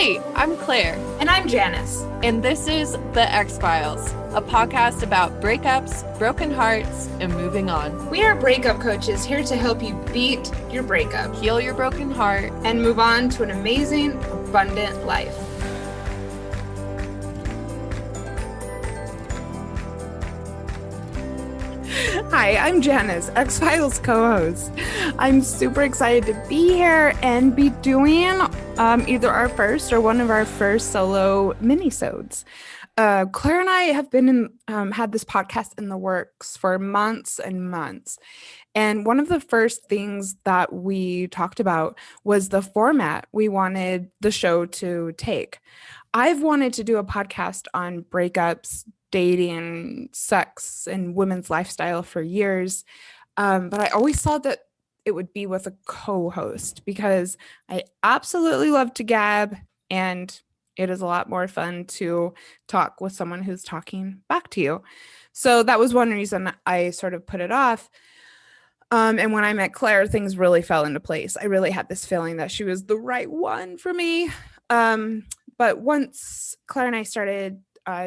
Hey, I'm Claire. And I'm Janice. And this is The X-Files, a podcast about breakups, broken hearts, and moving on. We are breakup coaches here to help you beat your breakup, heal your broken heart, and move on to an amazing, abundant life. Hi, I'm Janice, X-Files co-host. I'm super excited to be here and be doing either our first or one of our first solo minisodes. Claire and I have been had this podcast in the works for months and months. And one of the first things that we talked about was the format we wanted the show to take. I've wanted to do a podcast on breakups, dating, sex, and women's lifestyle for years. But I always thought that it would be with a co-host because I absolutely love to gab, and it is a lot more fun to talk with someone who's talking back to you. So that was one reason I sort of put it off. And when I met Claire, things really fell into place. I really had this feeling that she was the right one for me. But once Claire and I started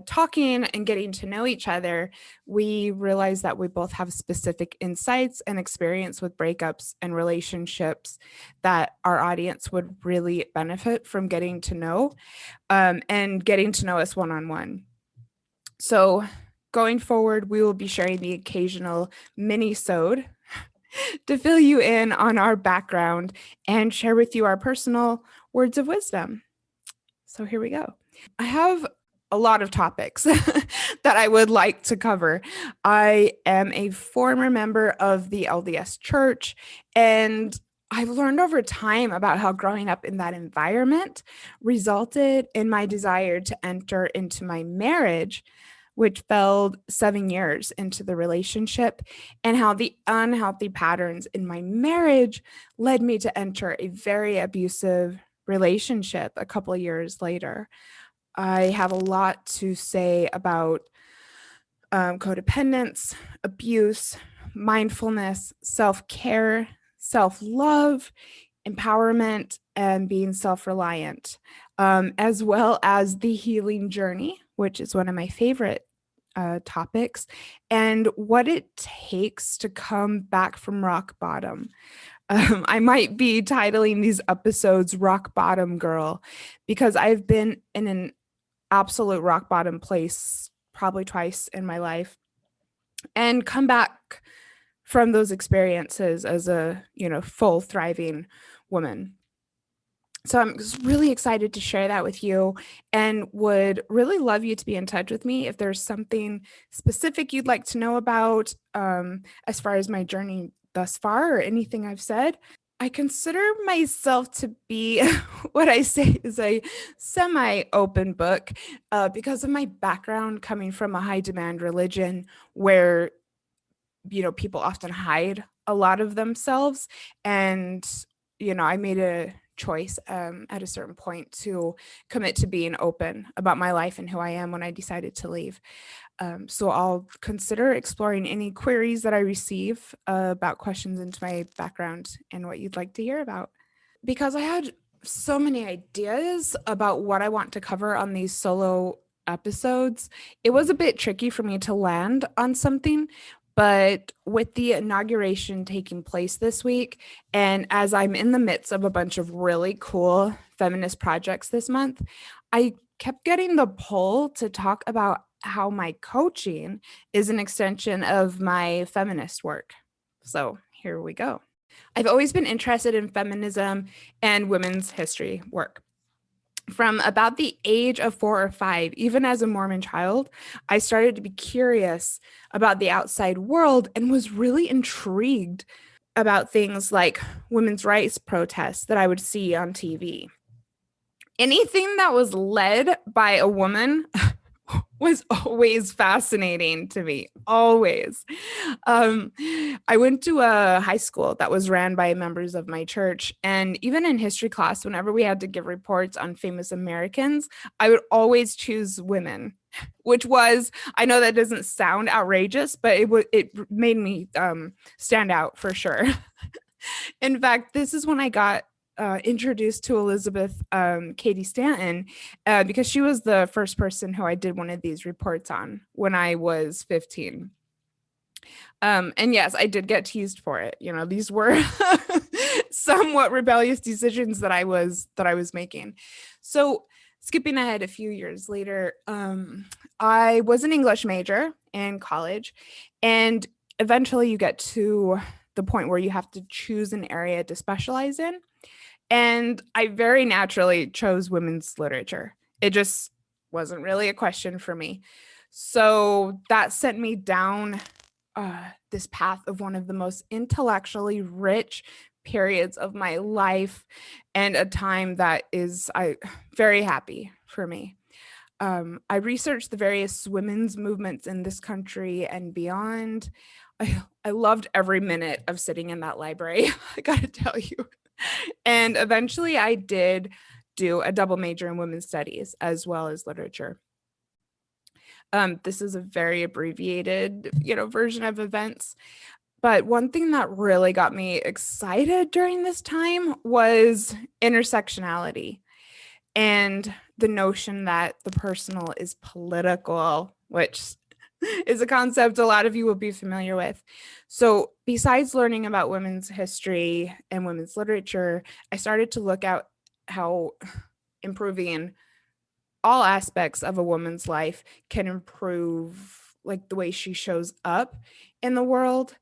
talking and getting to know each other, we realized that we both have specific insights and experience with breakups and relationships that our audience would really benefit from getting to know, and getting to know us one-on-one. So going forward, we will be sharing the occasional mini-sode to fill you in on our background and share with you our personal words of wisdom. So here we go. I have a lot of topics that I would like to cover. I am a former member of the LDS Church, and I've learned over time about how growing up in that environment resulted in my desire to enter into my marriage, which fell 7 years into the relationship, and how the unhealthy patterns in my marriage led me to enter a very abusive relationship a couple of years later. I have a lot to say about codependence, abuse, mindfulness, self-care, self-love, empowerment, and being self-reliant, as well as the healing journey, which is one of my favorite topics, and what it takes to come back from rock bottom. I might be titling these episodes Rock Bottom Girl because I've been in an absolute rock bottom place probably twice in my life and come back from those experiences as a, full thriving woman. So I'm really excited to share that with you and would really love you to be in touch with me if there's something specific you'd like to know about as far as my journey thus far or anything I've said. I consider myself to be what I say is a semi-open book because of my background coming from a high-demand religion where, people often hide a lot of themselves. And, I made a choice at a certain point to commit to being open about my life and who I am when I decided to leave. So I'll consider exploring any queries that I receive about questions into my background and what you'd like to hear about. Because I had so many ideas about what I want to cover on these solo episodes, it was a bit tricky for me to land on something. But with the inauguration taking place this week, and as I'm in the midst of a bunch of really cool feminist projects this month, I kept getting the pull to talk about how my coaching is an extension of my feminist work. So here we go. I've always been interested in feminism and women's history work. From about the age of 4 or 5, even as a Mormon child, I started to be curious about the outside world and was really intrigued about things like women's rights protests that I would see on TV. Anything that was led by a woman was always fascinating to me, always. I went to a high school that was ran by members of my church, and even in history class, whenever we had to give reports on famous Americans, I would always choose women, which was, I know that doesn't sound outrageous, but it made me stand out for sure. In fact, this is when I got introduced to Elizabeth Cady Stanton because she was the first person who I did one of these reports on when I was 15. And yes, I did get teased for it. You know, these were somewhat rebellious decisions that I was making. So skipping ahead a few years later, I was an English major in college, and eventually you get to the point where you have to choose an area to specialize in. And I very naturally chose women's literature. It just wasn't really a question for me. So that sent me down this path of one of the most intellectually rich periods of my life, and a time that is very happy for me. I researched the various women's movements in this country and beyond. I loved every minute of sitting in that library, I gotta tell you. And eventually I did do a double major in women's studies as well as literature. This is a very abbreviated, version of events. But one thing that really got me excited during this time was intersectionality and the notion that the personal is political, which is a concept a lot of you will be familiar with. So besides learning about women's history and women's literature, I started to look at how improving all aspects of a woman's life can improve, like, the way she shows up in the world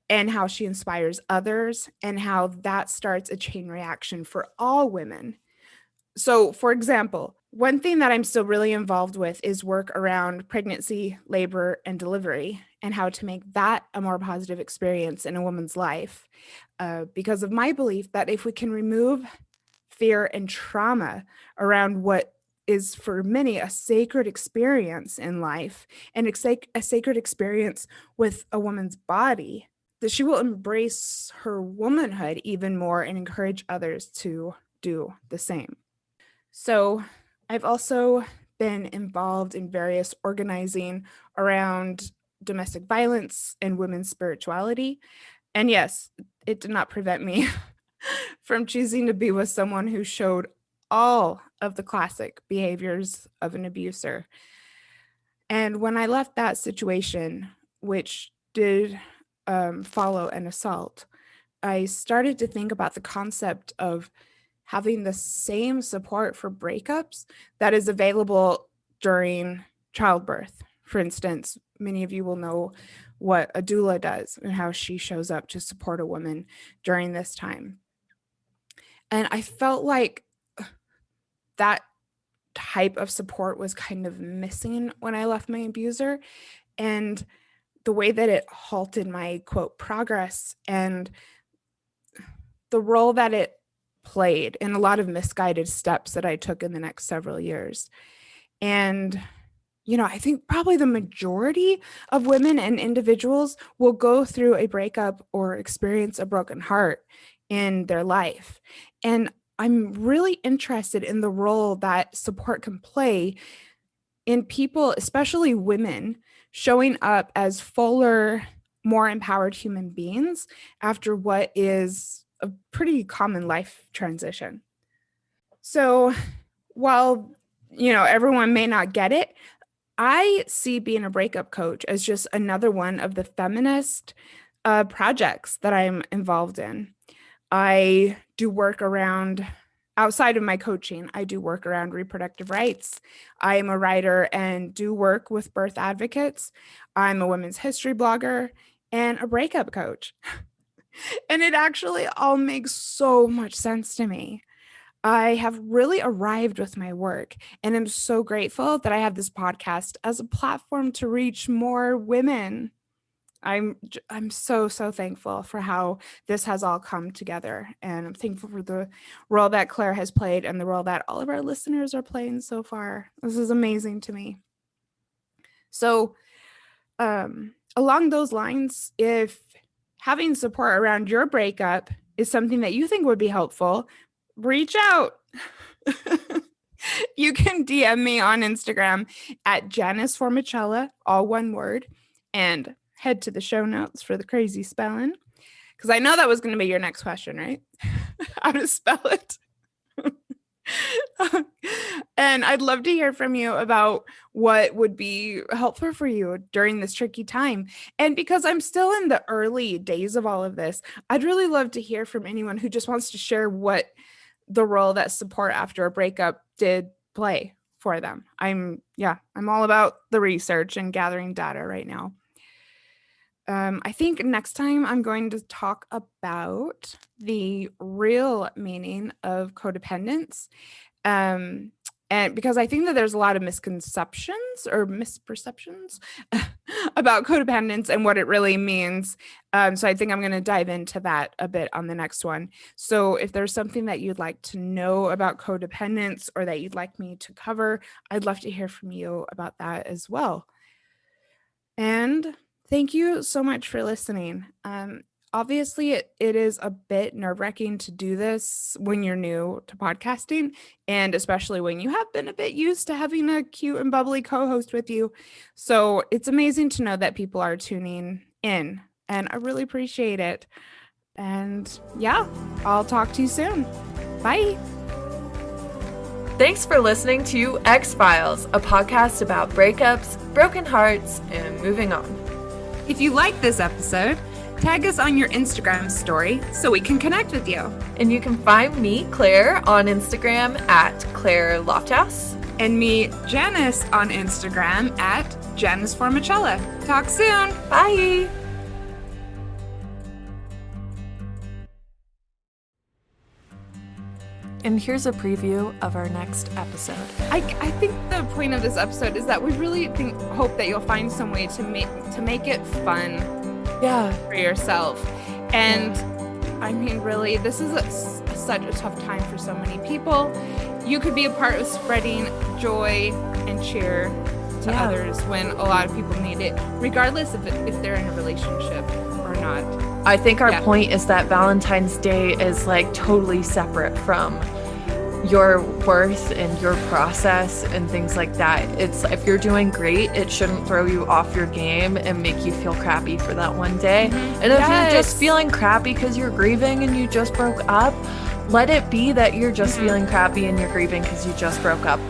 and how she inspires others, and how that starts a chain reaction for all women. So, for example, one thing that I'm still really involved with is work around pregnancy, labor, and delivery, and how to make that a more positive experience in a woman's life. Because of my belief that if we can remove fear and trauma around what is for many a sacred experience in life, and a sacred experience with a woman's body, that she will embrace her womanhood even more and encourage others to do the same. So I've also been involved in various organizing around domestic violence and women's spirituality. And yes, it did not prevent me from choosing to be with someone who showed all of the classic behaviors of an abuser. And when I left that situation, which did follow an assault, I started to think about the concept of having the same support for breakups that is available during childbirth. For instance, many of you will know what a doula does and how she shows up to support a woman during this time. And I felt like that type of support was kind of missing when I left my abuser, and the way that it halted my, quote, progress, and the role that it played in a lot of misguided steps that I took in the next several years. And, I think probably the majority of women and individuals will go through a breakup or experience a broken heart in their life. And I'm really interested in the role that support can play in people, especially women, showing up as fuller, more empowered human beings after what is a pretty common life transition. So while, everyone may not get it, I see being a breakup coach as just another one of the feminist projects that I'm involved in. I do work around, outside of my coaching, I do work around reproductive rights. I am a writer and do work with birth advocates. I'm a women's history blogger and a breakup coach. And it actually all makes so much sense to me. I have really arrived with my work, and I'm so grateful that I have this podcast as a platform to reach more women. I'm so thankful for how this has all come together, and I'm thankful for the role that Claire has played and the role that all of our listeners are playing so far. This is amazing to me. So, along those lines, if having support around your breakup is something that you think would be helpful, reach out. You can DM me on Instagram at Janice Formicella, all one word, and head to the show notes for the crazy spelling, because I know that was going to be your next question, right? how to spell it. And I'd love to hear from you about what would be helpful for you during this tricky time. And because I'm still in the early days of all of this, I'd really love to hear from anyone who just wants to share what the role that support after a breakup did play for them. I'm all about the research and gathering data right now. I think next time I'm going to talk about the real meaning of codependence. And because I think that there's a lot of misconceptions or misperceptions about codependence and what it really means. So I think I'm going to dive into that a bit on the next one. So if there's something that you'd like to know about codependence or that you'd like me to cover, I'd love to hear from you about that as well. And thank you so much for listening. Obviously, it is a bit nerve-wracking to do this when you're new to podcasting, and especially when you have been a bit used to having a cute and bubbly co-host with you. So it's amazing to know that people are tuning in, and I really appreciate it. And yeah, I'll talk to you soon. Bye. Thanks for listening to X-Files, a podcast about breakups, broken hearts, and moving on. If you like this episode, tag us on your Instagram story so we can connect with you. And you can find me, Claire, on Instagram at Claire Lofthouse. And me, Janice, on Instagram at Janice Formicella. Talk soon. Bye. And here's a preview of our next episode. I think the point of this episode is that we really hope that you'll find some way to make it fun. Yeah, for yourself. And I mean, really, this is such a tough time for so many people. You could be a part of spreading joy and cheer to others when a lot of people need it, regardless if they're in a relationship or not. I think our point is that Valentine's Day is like totally separate from your worth and your process and things like that. It's if you're doing great, it shouldn't throw you off your game and make you feel crappy for that one day. Mm-hmm. And if you're just feeling crappy because you're grieving and you just broke up, let it be that you're just feeling crappy and you're grieving because you just broke up.